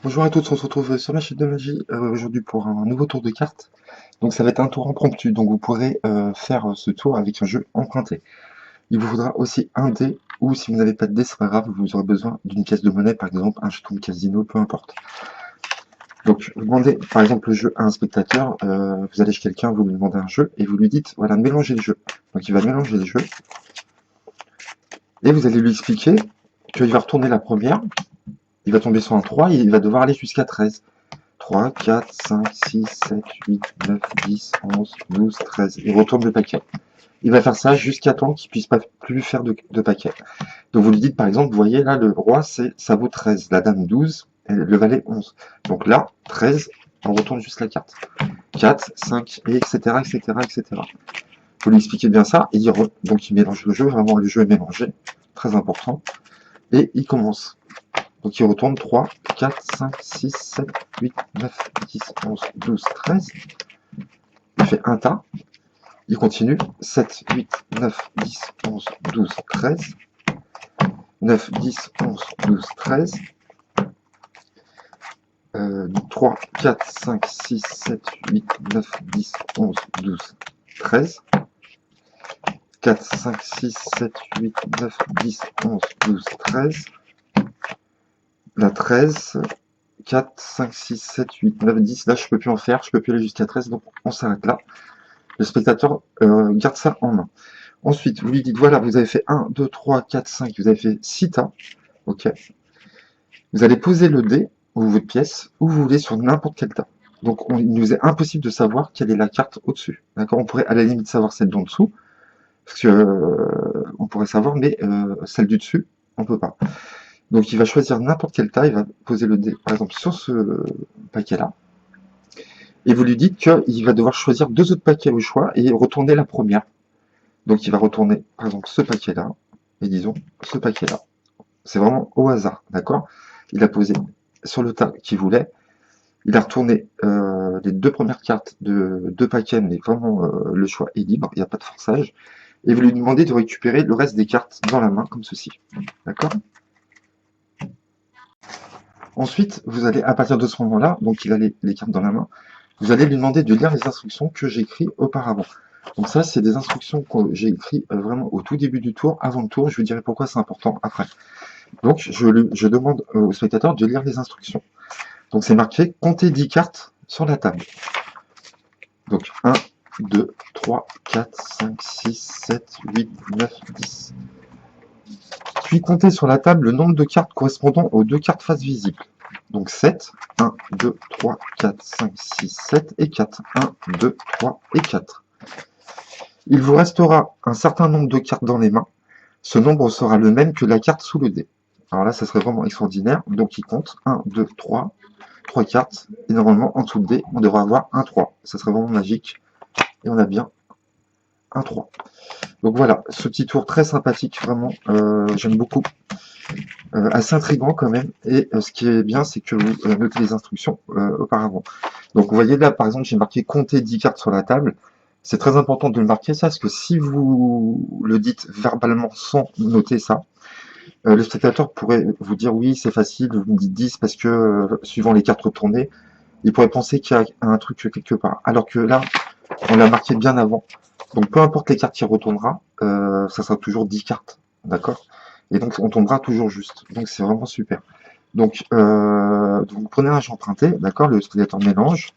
Bonjour à tous, on se retrouve sur la chaîne de magie aujourd'hui pour un nouveau tour de cartes. Donc ça va être un tour impromptu, donc vous pourrez faire ce tour avec un jeu emprunté. Il vous faudra aussi un dé, ou si vous n'avez pas de dé, c'est pas grave, vous aurez besoin d'une pièce de monnaie, par exemple un jeton de casino, peu importe. Donc vous demandez par exemple le jeu à un spectateur, vous allez chez quelqu'un, vous lui demandez un jeu, et vous lui dites, voilà, mélangez le jeu. Donc il va mélanger les jeux, et vous allez lui expliquer qu'il va retourner la première, il va tomber sur un 3, et il va devoir aller jusqu'à 13. 3, 4, 5, 6, 7, 8, 9, 10, 11, 12, 13. Il retourne le paquet. Il va faire ça jusqu'à temps qu'il puisse pas plus faire de paquet. Donc vous lui dites par exemple, vous voyez là, le roi, ça vaut 13, la dame 12, et le valet 11. Donc là, 13, on retourne juste la carte. 4, 5, et etc., etc., etc. Vous lui expliquez bien ça, et donc il mélange le jeu, vraiment le jeu est mélangé, très important, et il commence. Donc il retourne 3, 4, 5, 6, 7, 8, 9, 10, 11, 12, 13. Il fait un tas. Il continue. 7, 8, 9, 10, 11, 12, 13. 9, 10, 11, 12, 13. 3, 4, 5, 6, 7, 8, 9, 10, 11, 12, 13. 4, 5, 6, 7, 8, 9, 10, 11, 12, 13. La 13. 4, 5, 6, 7, 8, 9, 10. Là, je peux plus en faire. Je peux plus aller jusqu'à 13. Donc, on s'arrête là. Le spectateur garde ça en main. Ensuite, vous lui dites, voilà, vous avez fait 1, 2, 3, 4, 5, vous avez fait 6 tas. Ok. Vous allez poser le dé, ou votre pièce, où vous voulez sur n'importe quel tas. Donc, il nous est impossible de savoir quelle est la carte au-dessus. D'accord. On pourrait à la limite savoir celle d'en dessous, parce que on pourrait savoir, mais celle du dessus, on peut pas. Donc, il va choisir n'importe quel tas, il va poser le dé, par exemple, sur ce paquet-là, et vous lui dites qu'il va devoir choisir deux autres paquets au choix et retourner la première. Donc, il va retourner, par exemple, ce paquet-là, et disons, ce paquet-là. C'est vraiment au hasard, d'accord. Il a posé sur le tas qu'il voulait. Il a retourné les deux premières cartes de deux paquets, mais vraiment le choix est libre, il n'y a pas de forçage. Et vous lui demandez de récupérer le reste des cartes dans la main, comme ceci. D'accord. Ensuite, vous allez, à partir de ce moment-là, donc il a les cartes dans la main, vous allez lui demander de lire les instructions que j'ai écrites auparavant. Donc ça, c'est des instructions que j'ai écrites vraiment au tout début du tour, avant le tour. Je vous dirai pourquoi c'est important après. Donc, je demande au spectateur de lire les instructions. Donc, c'est marqué comptez 10 cartes sur la table. Donc, 1, 2, 3, 4, 5, 6, 7, 8, 9, 10. Puis, comptez sur la table le nombre de cartes correspondant aux deux cartes face visibles. Donc, 7, 1, 2, 3, 4, 5, 6, 7 et 4. 1, 2, 3 et 4. Il vous restera un certain nombre de cartes dans les mains. Ce nombre sera le même que la carte sous le dé. Alors là, ça serait vraiment extraordinaire. Donc, il compte 1, 2, 3, 3 cartes. Et normalement, en dessous de dé, on devrait avoir un 3. Ça serait vraiment magique. Et on a bien un 3. Donc voilà, ce petit tour très sympathique, vraiment, j'aime beaucoup. Assez intriguant quand même. Et ce qui est bien, c'est que vous notez les instructions auparavant. Donc vous voyez là, par exemple, j'ai marqué compter 10 cartes sur la table. C'est très important de le marquer ça, parce que si vous le dites verbalement sans noter ça, le spectateur pourrait vous dire oui, c'est facile, vous me dites 10 parce que suivant les cartes retournées, il pourrait penser qu'il y a un truc quelque part. Alors que là, on l'a marqué bien avant. Donc peu importe les cartes qui retournera, ça sera toujours 10 cartes. D'accord. Et donc on tombera toujours juste. Donc c'est vraiment super. Donc vous prenez un jeu emprunté, d'accord, le spectateur mélange,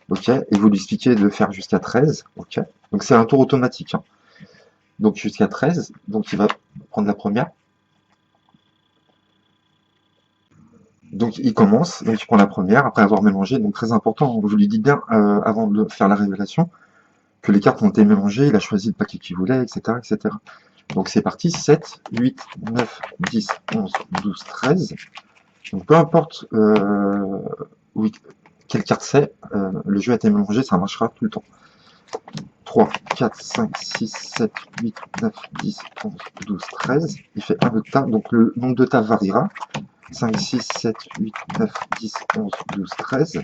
ok, et vous lui expliquez de faire jusqu'à 13, ok. Donc c'est un tour automatique. Hein. Donc jusqu'à 13, donc il va prendre la première. Donc il commence, donc il prend la première après avoir mélangé, donc très important, vous lui dites bien avant de faire la révélation que les cartes ont été mélangées, il a choisi le paquet qu'il voulait, etc., etc. Donc c'est parti, 7, 8, 9, 10, 11, 12, 13. Donc peu importe oui, quelle carte c'est, le jeu a été mélangé, ça marchera tout le temps. 3, 4, 5, 6, 7, 8, 9, 10, 11, 12, 13. Il fait un de tas, donc le nombre de tas variera. 5, 6, 7, 8, 9, 10, 11, 12, 13.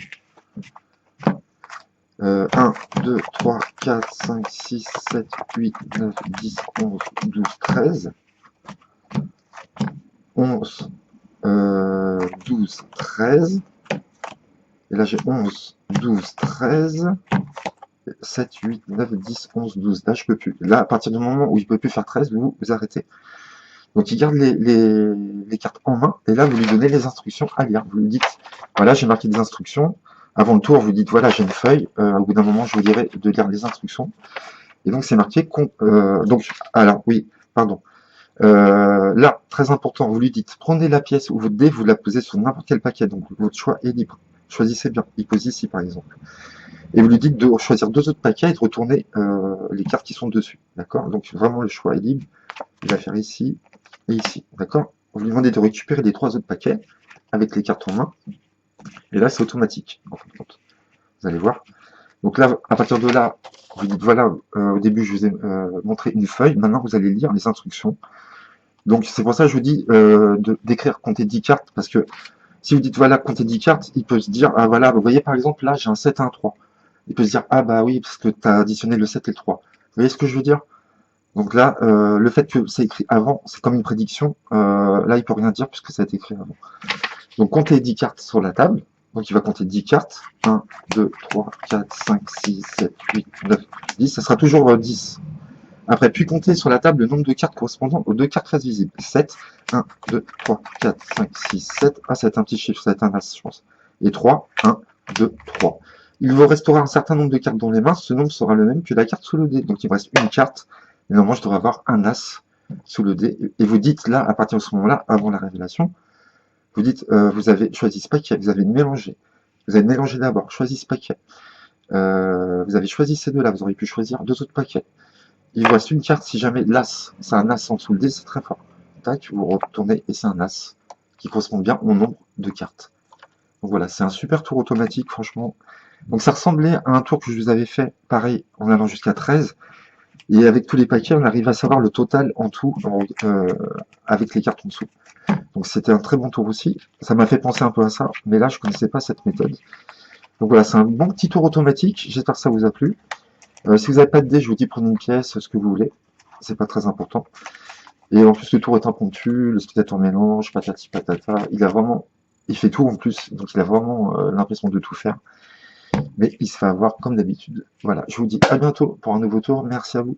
1, 2, 3, 4, 5, 6, 7, 8, 9, 10, 11, 12, 13. 11, 12, 13. Et là, j'ai 11, 12, 13. 7, 8, 9, 10, 11, 12. Là, je peux plus. Là, à partir du moment où il peut plus faire 13, vous arrêtez. Donc, il garde les cartes en main. Et là, vous lui donnez les instructions à lire. Vous lui dites, voilà, j'ai marqué des instructions. Avant le tour, vous dites, voilà, j'ai une feuille. Au bout d'un moment, je vous dirai de lire les instructions. Et donc, c'est marqué... donc, alors, oui, pardon. Là, très important, vous lui dites, prenez la pièce ou votre dé, vous la posez sur n'importe quel paquet. Donc, votre choix est libre. Choisissez bien. Il pose ici, par exemple. Et vous lui dites de choisir 2 autres paquets et de retourner les cartes qui sont dessus. D'accord? Donc vraiment le choix est libre. Il va faire ici et ici. D'accord? Vous lui demandez de récupérer les 3 autres paquets avec les cartes en main. Et là, c'est automatique, en fin de compte. Vous allez voir. Donc là, à partir de là, vous dites voilà, au début, je vous ai montré une feuille. Maintenant, vous allez lire les instructions. Donc c'est pour ça que je vous dis d'écrire compter 10 cartes, parce que si vous dites voilà, compter 10 cartes, il peut se dire, ah voilà, vous voyez par exemple là, j'ai un 7 et un 3. Il peut se dire, ah bah oui, parce que tu as additionné le 7 et le 3. Vous voyez ce que je veux dire? Donc là, le fait que c'est écrit avant, c'est comme une prédiction. Là, il peut rien dire puisque ça a été écrit avant. Donc comptez 10 cartes sur la table. Donc il va compter 10 cartes. 1, 2, 3, 4, 5, 6, 7, 8, 9, 10. Ça sera toujours 10. Après, puis comptez sur la table le nombre de cartes correspondant aux 2 cartes face visibles. 7, 1, 2, 3, 4, 5, 6, 7. Ah, ça va être un petit chiffre, ça va être un as, je pense. Et 3, 1, 2, 3. Il vous restera un certain nombre de cartes dans les mains. Ce nombre sera le même que la carte sous le dé. Donc il me reste une carte. Et normalement, je devrais avoir un as sous le dé. Et vous dites là, à partir de ce moment-là, avant la révélation, vous dites, vous avez choisi ce paquet, vous avez mélangé. Vous avez mélangé d'abord, choisi ce paquet. Vous avez choisi ces deux-là, vous auriez pu choisir 2 autres paquets. Il vous reste une carte, si jamais l'as, c'est un as en dessous le dé, c'est très fort. Tac, vous retournez et c'est un as qui correspond bien au nombre de cartes. Donc voilà, c'est un super tour automatique, franchement. Donc ça ressemblait à un tour que je vous avais fait, pareil, en allant jusqu'à 13. Et avec tous les paquets, on arrive à savoir le total en tout, avec les cartes en dessous. Donc c'était un très bon tour aussi. Ça m'a fait penser un peu à ça, mais là, je ne connaissais pas cette méthode. Donc voilà, c'est un bon petit tour automatique. J'espère que ça vous a plu. Si vous n'avez pas de dés, je vous dis prenez une pièce, ce que vous voulez. C'est pas très important. Et en plus, le tour est impromptu, le spectateur mélange, patati patata. Il fait tout en plus, donc il a vraiment l'impression de tout faire. Mais il se fait avoir comme d'habitude. Voilà, je vous dis à bientôt pour un nouveau tour. Merci à vous.